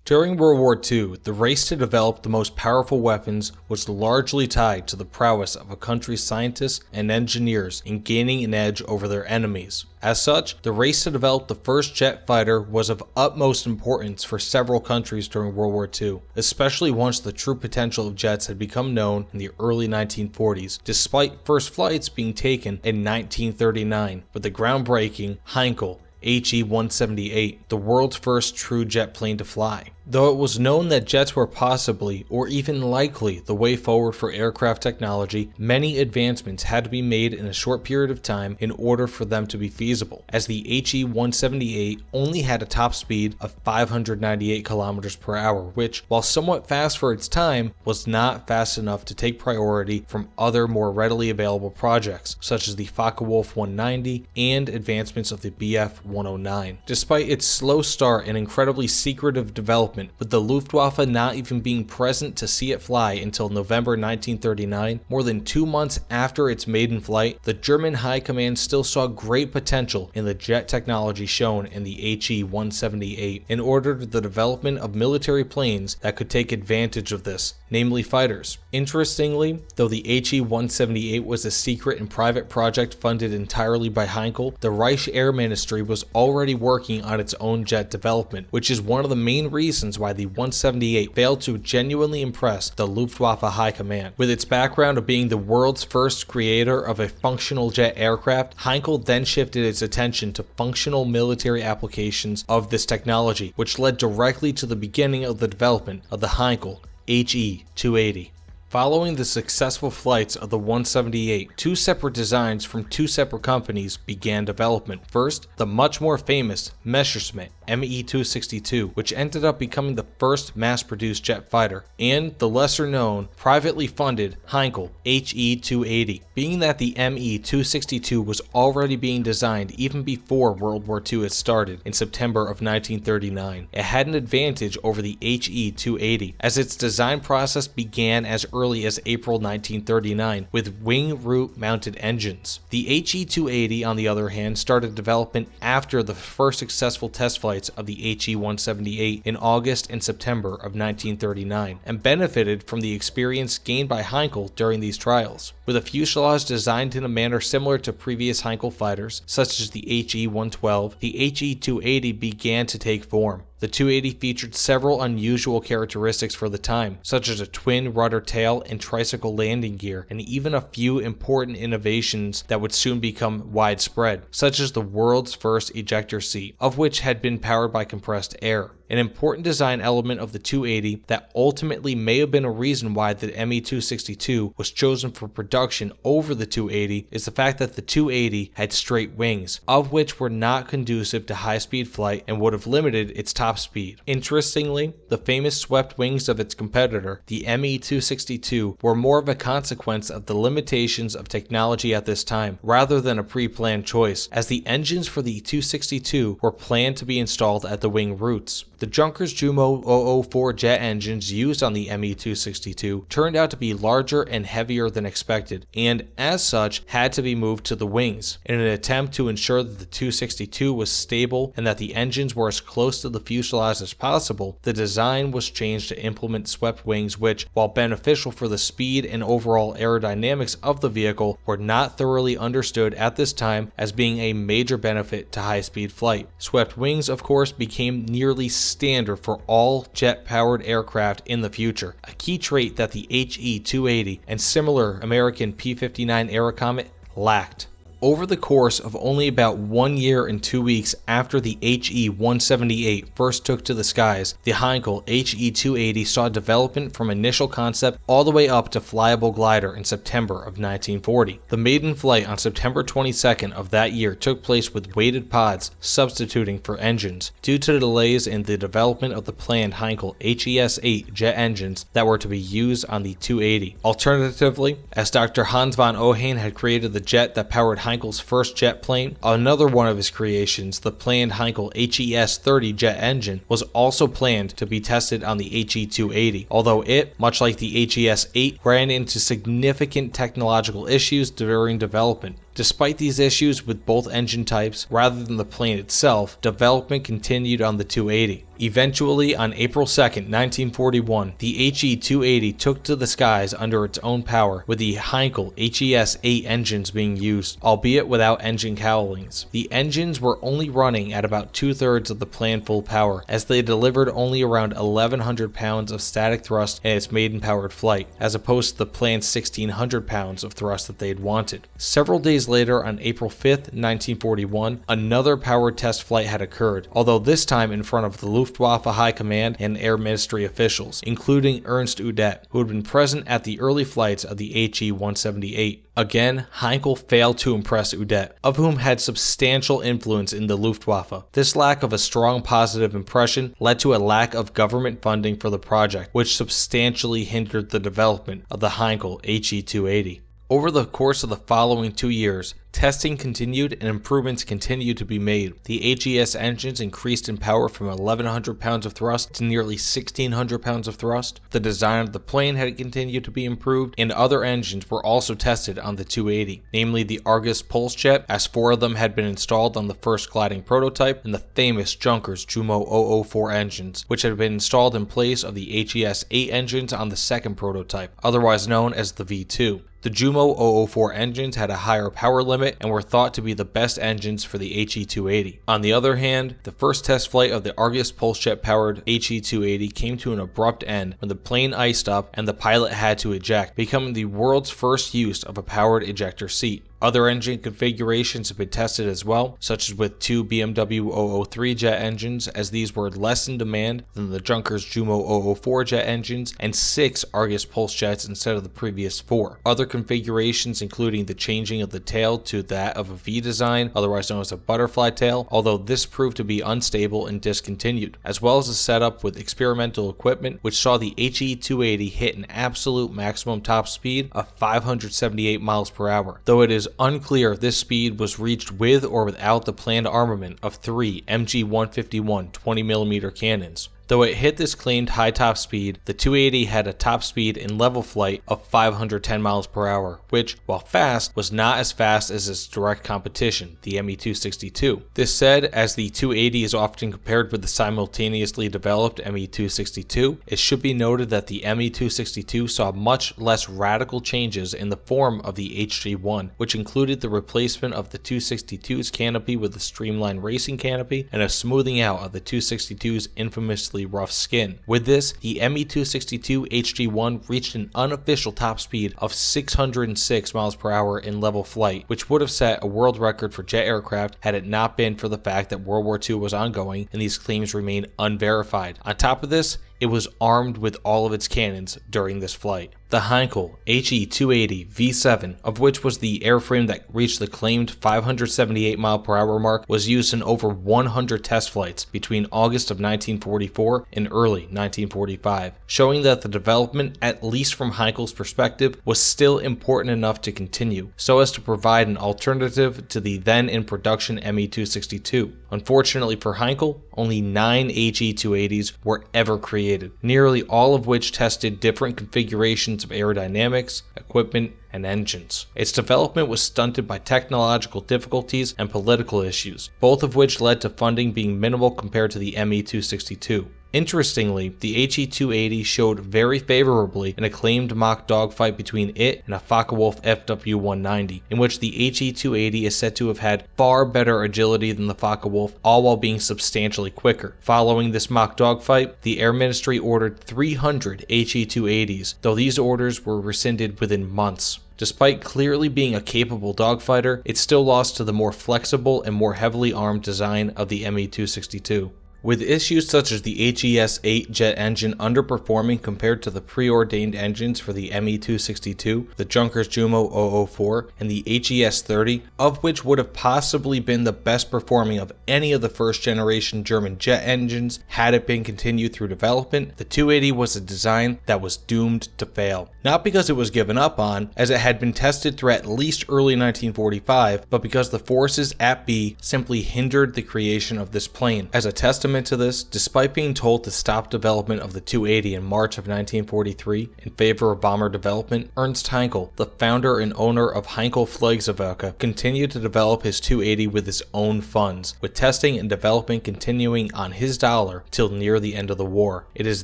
During World War II, the race to develop the most powerful weapons was largely tied to the prowess of a country's scientists and engineers in gaining an edge over their enemies. As such, the race to develop the first jet fighter was of utmost importance for several countries during World War II, especially once the true potential of jets had become known in the early 1940s, despite first flights being taken in 1939 with the groundbreaking Heinkel He-178, the world's first true jet plane to fly. Though it was known that jets were possibly, or even likely, the way forward for aircraft technology, many advancements had to be made in a short period of time in order for them to be feasible, as the He-178 only had a top speed of 598 km per hour, which, while somewhat fast for its time, was not fast enough to take priority from other more readily available projects, such as the Focke-Wulf 190 and advancements of the Bf 109. Despite its slow start and incredibly secretive development, with the Luftwaffe not even being present to see it fly until November 1939, more than 2 months after its maiden flight, the German High Command still saw great potential in the jet technology shown in the He-178 and ordered the development of military planes that could take advantage of this, namely fighters. Interestingly, though the He-178 was a secret and private project funded entirely by Heinkel, the Reich Air Ministry was already working on its own jet development, which is one of the main reasons why the 178 failed to genuinely impress the Luftwaffe High Command. With its background of being the world's first creator of a functional jet aircraft, Heinkel then shifted its attention to functional military applications of this technology, which led directly to the beginning of the development of the Heinkel He-280. Following the successful flights of the 178, two separate designs from two separate companies began development. First, the much more famous Messerschmitt Me-262, which ended up becoming the first mass-produced jet fighter, and the lesser-known, privately funded Heinkel He-280. Being that the Me-262 was already being designed even before World War II had started in September of 1939, it had an advantage over the He-280, as its design process began as early as April 1939 with wing root mounted engines. The He-280, on the other hand, started development after the first successful test flights of the He-178 in August and September of 1939, and benefited from the experience gained by Heinkel during these trials. With a fuselage designed in a manner similar to previous Heinkel fighters, such as the He-112, the He-280 began to take form. The 280 featured several unusual characteristics for the time, such as a twin rudder tail and tricycle landing gear, and even a few important innovations that would soon become widespread, such as the world's first ejector seat, of which had been powered by compressed air. An important design element of the 280 that ultimately may have been a reason why the Me-262 was chosen for production over the 280 is the fact that the 280 had straight wings, of which were not conducive to high-speed flight and would have limited its top speed. Interestingly, the famous swept wings of its competitor, the Me-262, were more of a consequence of the limitations of technology at this time, rather than a pre-planned choice, as the engines for the 262 were planned to be installed at the wing roots. The Junkers Jumo 004 jet engines used on the Me-262 turned out to be larger and heavier than expected, and as such had to be moved to the wings. In an attempt to ensure that the 262 was stable and that the engines were as close to the fuselage as possible, the design was changed to implement swept wings which, while beneficial for the speed and overall aerodynamics of the vehicle, were not thoroughly understood at this time as being a major benefit to high-speed flight. Swept wings, of course, became nearly standard for all jet-powered aircraft in the future, a key trait that the He-280 and similar American P-59 Aerocomet lacked. Over the course of only about 1 year and 2 weeks after the He-178 first took to the skies, the Heinkel He-280 saw development from initial concept all the way up to flyable glider in September of 1940. The maiden flight on September 22nd of that year took place with weighted pods substituting for engines, due to delays in the development of the planned Heinkel HES-8 jet engines that were to be used on the 280. Alternatively, as Dr. Hans von Ohain had created the jet that powered Heinkel's first jet plane, another one of his creations, the planned Heinkel HES-30 jet engine, was also planned to be tested on the He-280, although it, much like the HES-8, ran into significant technological issues during development. Despite these issues with both engine types, rather than the plane itself, development continued on the 280. Eventually, on April 2, 1941, the HE-280 took to the skies under its own power, with the Heinkel HES-8 engines being used, albeit without engine cowlings. The engines were only running at about 2/3 of the planned full power, as they delivered only around 1,100 pounds of static thrust in its maiden-powered flight, as opposed to the planned 1,600 pounds of thrust that they had wanted. Several days later, on April 5, 1941, another powered test flight had occurred, although this time in front of the Luftwaffe High Command and Air Ministry officials, including Ernst Udet, who had been present at the early flights of the HE-178. Again, Heinkel failed to impress Udet, of whom had substantial influence in the Luftwaffe. This lack of a strong positive impression led to a lack of government funding for the project, which substantially hindered the development of the Heinkel HE-280. Over the course of the following 2 years, testing continued and improvements continued to be made. The HES engines increased in power from 1,100 pounds of thrust to nearly 1,600 pounds of thrust. The design of the plane had continued to be improved, and other engines were also tested on the 280, namely the Argus pulse jet, as 4 of them had been installed on the first gliding prototype, and the famous Junkers Jumo 004 engines, which had been installed in place of the HES-8 engines on the second prototype, otherwise known as the V2. The Jumo 004 engines had a higher power limit and were thought to be the best engines for the HE-280. On the other hand, the first test flight of the Argus pulsejet powered HE-280 came to an abrupt end when the plane iced up and the pilot had to eject, becoming the world's first use of a powered ejector seat. Other engine configurations have been tested as well, such as with 2 BMW 003 jet engines, as these were less in demand than the Junkers Jumo 004 jet engines, and 6 Argus pulse jets instead of the previous 4. Other configurations including the changing of the tail to that of a V design, otherwise known as a butterfly tail, although this proved to be unstable and discontinued, as well as a setup with experimental equipment which saw the HE-280 hit an absolute maximum top speed of 578 miles per hour, though it is unclear if this speed was reached with or without the planned armament of 3 MG-151 20mm cannons. Though it hit this claimed high top speed, the 280 had a top speed in level flight of 510 miles per hour, which, while fast, was not as fast as its direct competition, the Me-262. This said, as the 280 is often compared with the simultaneously developed Me-262, it should be noted that the Me-262 saw much less radical changes in the form of the HG-1, which included the replacement of the 262's canopy with a streamlined racing canopy and a smoothing out of the 262's infamously rough skin. With this, the Me-262 HG-1 reached an unofficial top speed of 606 miles per hour in level flight, which would have set a world record for jet aircraft had it not been for the fact that World War II was ongoing and these claims remain unverified. On top of this, it was armed with all of its cannons during this flight. The Heinkel HE-280 V7, of which was the airframe that reached the claimed 578 mile per hour mark, was used in over 100 test flights between August of 1944 and early 1945, showing that the development, at least from Heinkel's perspective, was still important enough to continue, so as to provide an alternative to the then in production Me-262. Unfortunately for Heinkel, only 9 HE-280s were ever created, nearly all of which tested different configurations of aerodynamics, equipment, and engines. Its development was stunted by technological difficulties and political issues, both of which led to funding being minimal compared to the Me-262. Interestingly, the HE-280 showed very favorably an acclaimed mock dogfight between it and a Focke-Wulf FW-190, in which the HE-280 is said to have had far better agility than the Focke-Wulf, all while being substantially quicker. Following this mock dogfight, the Air Ministry ordered 300 HE-280s, though these orders were rescinded within months. Despite clearly being a capable dogfighter, it still lost to the more flexible and more heavily armed design of the Me-262. With issues such as the HES-8 jet engine underperforming compared to the preordained engines for the Me-262, the Junkers Jumo 004, and the HES-30, of which would have possibly been the best performing of any of the first generation German jet engines had it been continued through development, the 280 was a design that was doomed to fail. Not because it was given up on, as it had been tested through at least early 1945, but because the forces at B simply hindered the creation of this plane. As a testament testament to this, despite being told to stop development of the 280 in March of 1943 in favor of bomber development, Ernst Heinkel, the founder and owner of Heinkel He-280, continued to develop his 280 with his own funds, with testing and development continuing on his dollar till near the end of the war. It is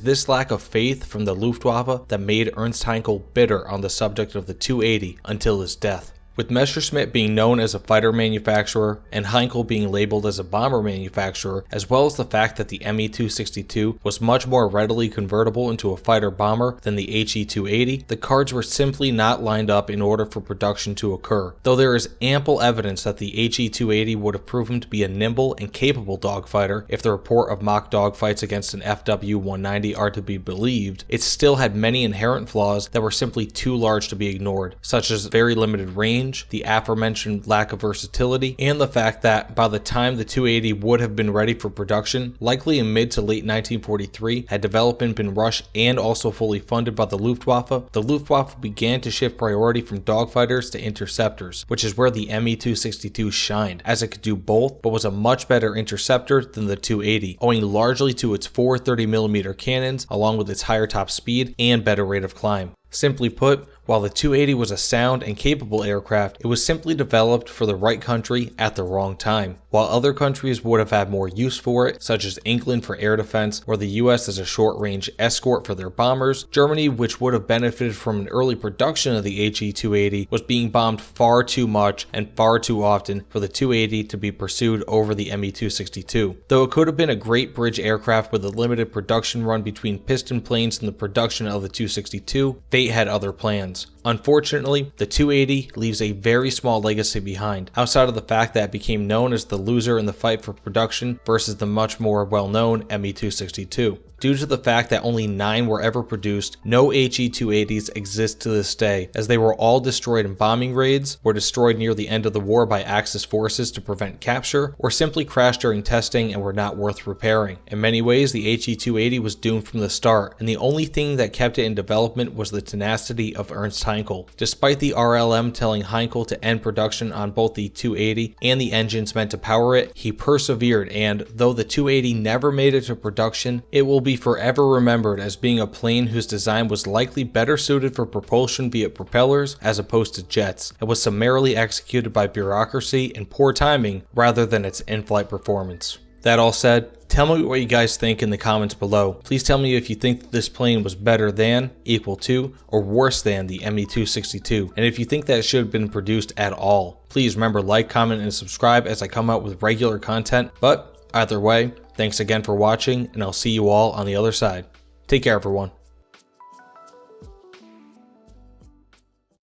this lack of faith from the Luftwaffe that made Ernst Heinkel bitter on the subject of the 280 until his death. With Messerschmitt being known as a fighter manufacturer and Heinkel being labeled as a bomber manufacturer, as well as the fact that the Me-262 was much more readily convertible into a fighter bomber than the He-280, the cards were simply not lined up in order for production to occur, though there is ample evidence that the He-280 would have proven to be a nimble and capable dogfighter if the report of mock dogfights against an FW-190 are to be believed. It still had many inherent flaws that were simply too large to be ignored, such as very limited range, the aforementioned lack of versatility, and the fact that by the time the 280 would have been ready for production, likely in mid to late 1943, had development been rushed and also fully funded by the Luftwaffe began to shift priority from dogfighters to interceptors, which is where the Me-262 shined, as it could do both, but was a much better interceptor than the 280, owing largely to its 4 30mm cannons, along with its higher top speed and better rate of climb. Simply put, while the 280 was a sound and capable aircraft, it was simply developed for the right country at the wrong time. While other countries would have had more use for it, such as England for air defense or the US as a short-range escort for their bombers, Germany, which would have benefited from an early production of the He-280, was being bombed far too much and far too often for the 280 to be pursued over the Me-262. Though it could have been a great bridge aircraft with a limited production run between piston planes and the production of the 262, fate had other plans. Unfortunately, the 280 leaves a very small legacy behind, outside of the fact that it became known as the loser in the fight for production versus the much more well-known Me-262. Due to the fact that only 9 were ever produced, no He-280s exist to this day, as they were all destroyed in bombing raids, were destroyed near the end of the war by Axis forces to prevent capture, or simply crashed during testing and were not worth repairing. In many ways, the He-280 was doomed from the start, and the only thing that kept it in development was the tenacity of Ernst Heinkel. Despite the RLM telling Heinkel to end production on both the 280 and the engines meant to power it, he persevered, and though the 280 never made it to production, it will be forever remembered as being a plane whose design was likely better suited for propulsion via propellers as opposed to jets, and was summarily executed by bureaucracy and poor timing rather than its in-flight performance. That all said, tell me what you guys think in the comments below. Please tell me if you think that this plane was better than, equal to, or worse than the Me-262, and if you think that it should have been produced at all. Please remember, like, comment, and subscribe as I come out with regular content, but either way, thanks again for watching, and I'll see you all on the other side. Take care, everyone.